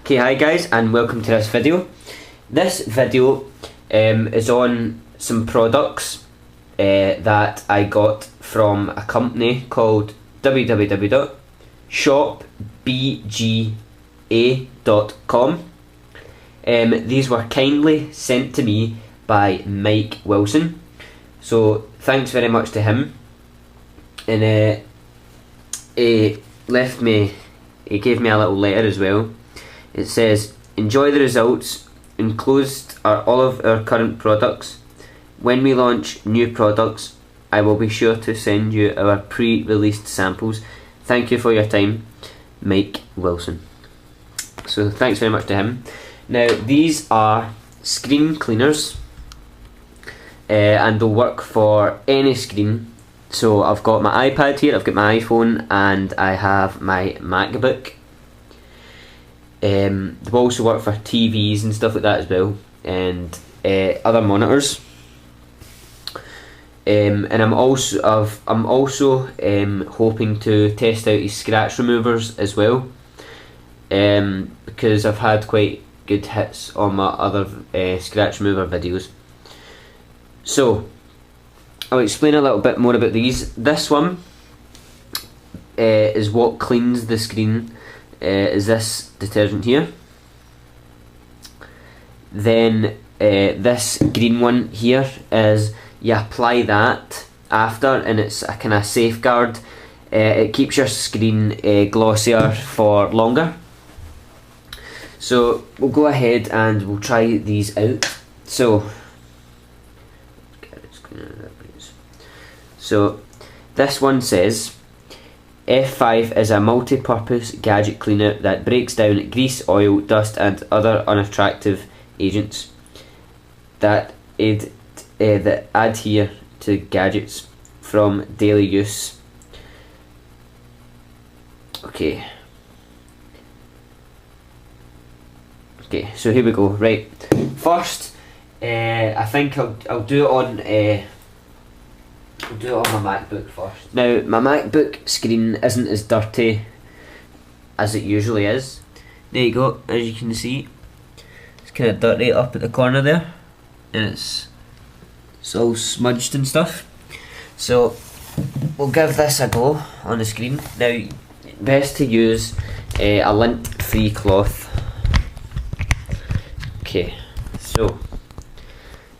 Okay, hi guys, and welcome to this video. This video is on some products that I got from a company called www.shopbga.com. These were kindly sent to me by Mike Wilson, so thanks very much to him. And he gave me a little letter as well. It says, "Enjoy the results. Enclosed are all of our current products. When we launch new products, I will be sure to send you our pre-released samples. Thank you for your time, Mike Wilson." So thanks very much to him. Now these are screen cleaners, and they'll work for any screen. So I've got my iPad here, I've got my iPhone, and I have my MacBook. They will also work for TVs and stuff like that as well, and other monitors. And I'm also hoping to test out these scratch removers as well, because I've had quite good hits on my other scratch remover videos. So I'll explain a little bit more about these. This one is what cleans the screen. Is this detergent here. Then this green one here is, you apply that after, and it's a kind of safeguard. It keeps your screen glossier for longer. So we'll go ahead and we'll try these out. So this one says, F5 is a multi-purpose gadget cleaner that breaks down grease, oil, dust and other unattractive agents that adhere to gadgets from daily use. Okay, so here we go. Right, first I think I'll do it on my MacBook first. Now my MacBook screen isn't as dirty as it usually is. There you go, as you can see, it's kind of dirty up at the corner there, and it's all smudged and stuff. So we'll give this a go on the screen. Now best to use a lint-free cloth. Okay, so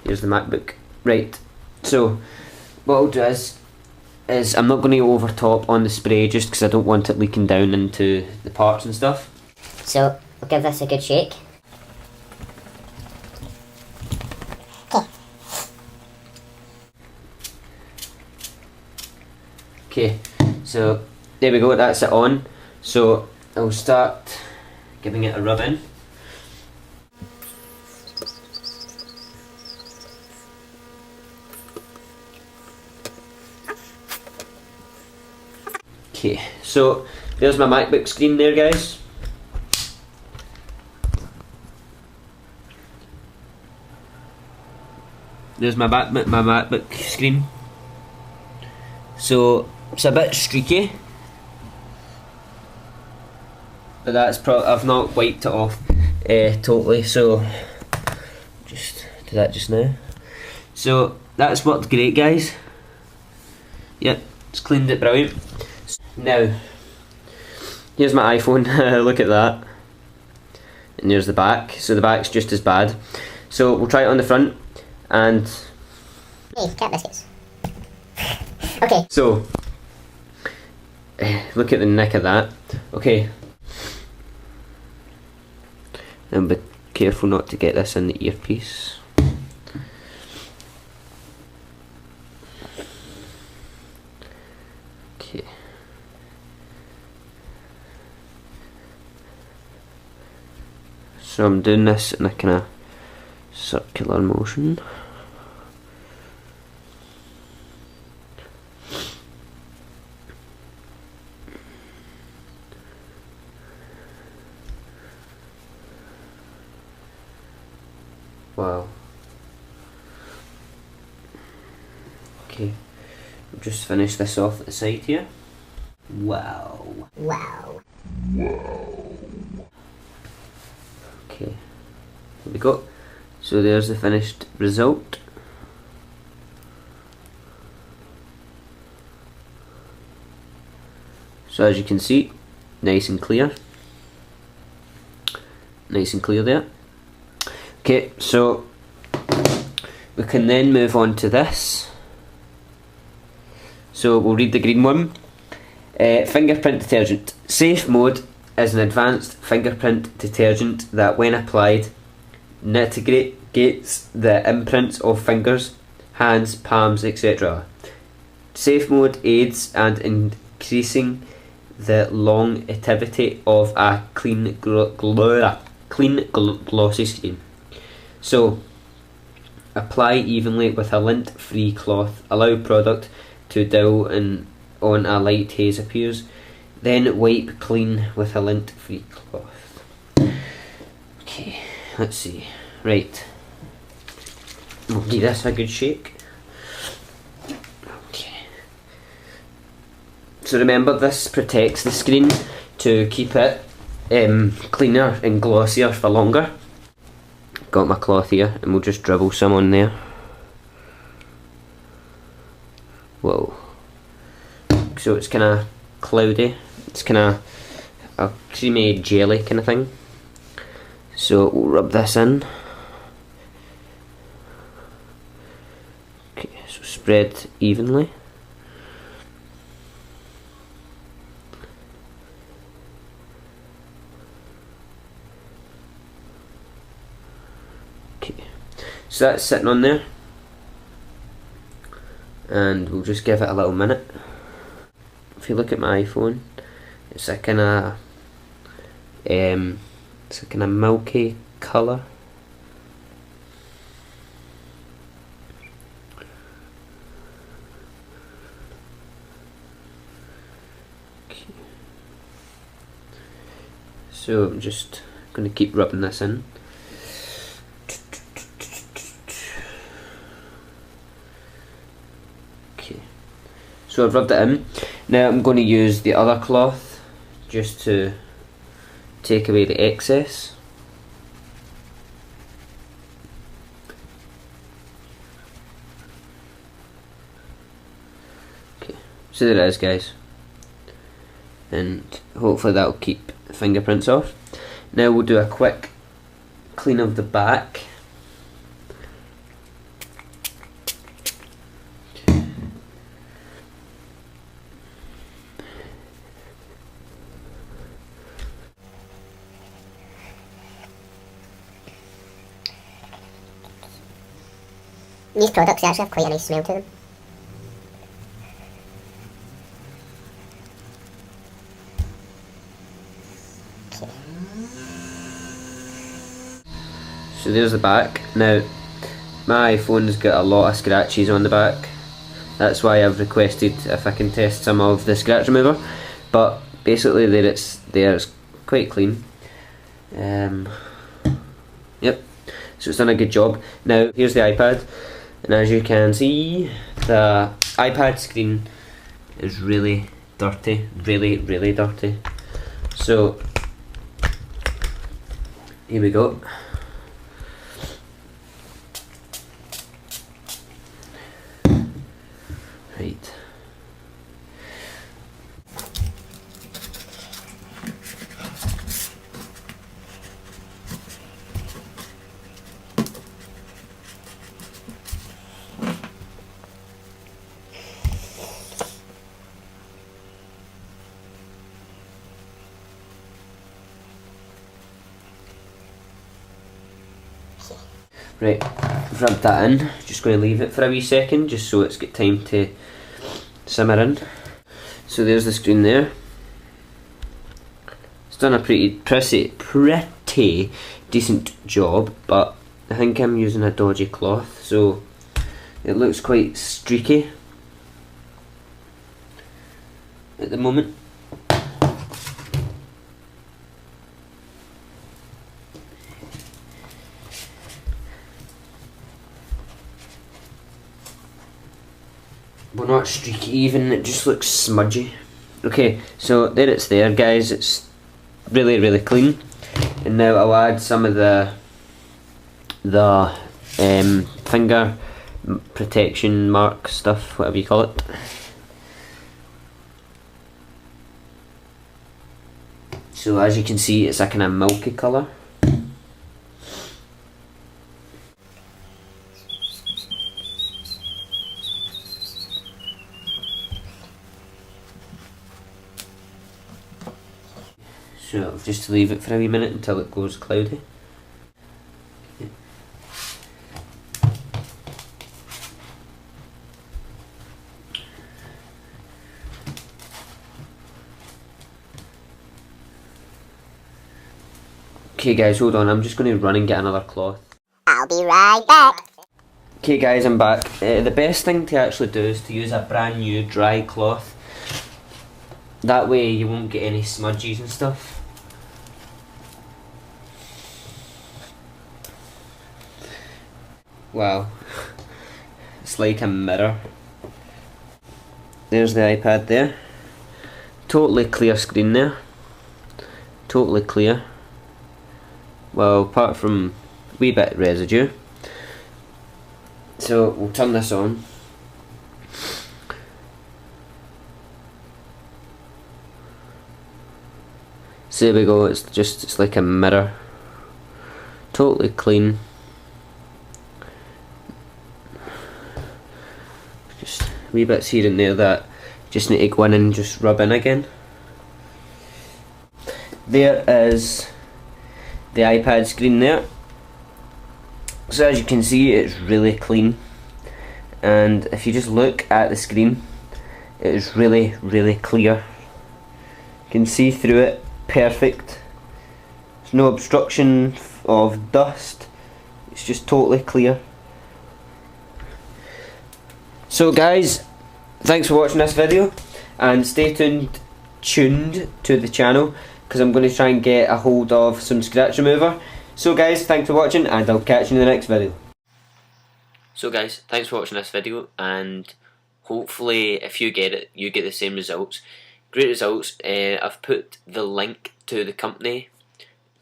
here's the MacBook. Right, so what I'll do is I'm not going to go over top on the spray just because I don't want it leaking down into the parts and stuff. So we'll give this a good shake. Okay, so there we go, that's it on. So I'll start giving it a rub in. Okay, so there's my MacBook screen there, guys. There's my MacBook screen. So it's a bit streaky, but that's I've not wiped it off totally, so just do that just now. So that's worked great, guys. Yep, it's cleaned it brilliant. Now, here's my iPhone. Look at that. And there's the back. So the back's just as bad. So we'll try it on the front. And hey, cat biscuits. Okay. So look at the neck of that. Okay. And be careful not to get this in the earpiece. Okay. So I'm doing this in a kind of circular motion. Wow. Okay, we'll just finish this off at the side here. Wow. Wow. Wow. There we go. So there's the finished result. So as you can see, nice and clear. Nice and clear there. Okay, so we can then move on to this. So we'll read the green one. Fingerprint detergent. Safe mode is an advanced fingerprint detergent that, when applied, mitigates the imprints of fingers, hands, palms, etc. Safe mode aids and increasing the longevity of a clean, glossy screen. So, apply evenly with a lint-free cloth. Allow product to dull and on a light haze appears. Then wipe clean with a lint-free cloth. Okay, let's see. Right. We'll give this a good shake. So remember, this protects the screen to keep it cleaner and glossier for longer. Got my cloth here and we'll just dribble some on there. Whoa. So it's kind of cloudy. It's kind of a creamy jelly kind of thing. So we'll rub this in. Okay, so spread evenly. So that's sitting on there, and we'll just give it a little minute. If you look at my iPhone, it's a kind of milky colour. Okay. So I'm just going to keep rubbing this in. So I've rubbed it in. Now I'm going to use the other cloth just to take away the excess. Okay, so there it is, guys. And hopefully that'll keep the fingerprints off. Now we'll do a quick clean of the back. These products actually have quite a nice smell to them. Okay. So there's the back. Now my iPhone's got a lot of scratches on the back. That's why I've requested if I can test some of the scratch remover. But basically there it's quite clean. Yep. So it's done a good job. Now here's the iPad. And as you can see, the iPad screen is really dirty, really dirty. So here we go. Right. Right, I've rubbed that in. Just going to leave it for a wee second just so it's got time to simmer in. So there's the screen there. It's done a pretty decent job, but I think I'm using a dodgy cloth, so it looks quite streaky at the moment. Well, not streaky even, it just looks smudgy. Okay, so there it's there, guys. It's really clean. And now I'll add some of the the finger protection mark stuff, whatever you call it. So as you can see, it's a kind of milky colour. So just leave it for a wee minute until it goes cloudy. Okay guys, hold on, I'm just going to run and get another cloth. I'll be right back. Okay guys, I'm back. The best thing to actually do is to use a brand new dry cloth. That way you won't get any smudges and stuff. Wow, it's like a mirror. There's the iPad there. Totally clear screen there. Totally clear. Well, apart from a wee bit residue. So we'll turn this on. So there we go, it's like a mirror. Totally clean. Just wee bits here and there that just need to go in and just rub in again. There is the iPad screen there. So as you can see, it's really clean, and if you just look at the screen, it is really, really clear. You can see through it perfect. There's no obstruction of dust. It's just totally clear. So guys, thanks for watching this video, and stay tuned to the channel, because I'm going to try and get a hold of some scratch remover. So guys, thanks for watching, and I'll catch you in the next video. So guys, thanks for watching this video, and hopefully if you get it, you get the same results. Great results. I've put the link to the company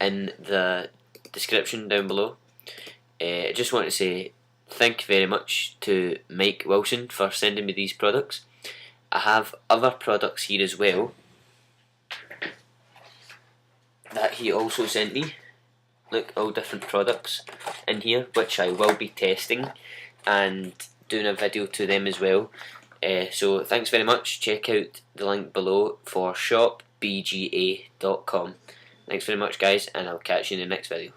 in the description down below. I just want to say thank you very much to Mike Wilson for sending me these products. I have other products here as well that he also sent me. Look, all different products in here, which I will be testing and doing a video to them as well. So thanks very much. Check out the link below for shopbga.com. Thanks very much guys, and I'll catch you in the next video.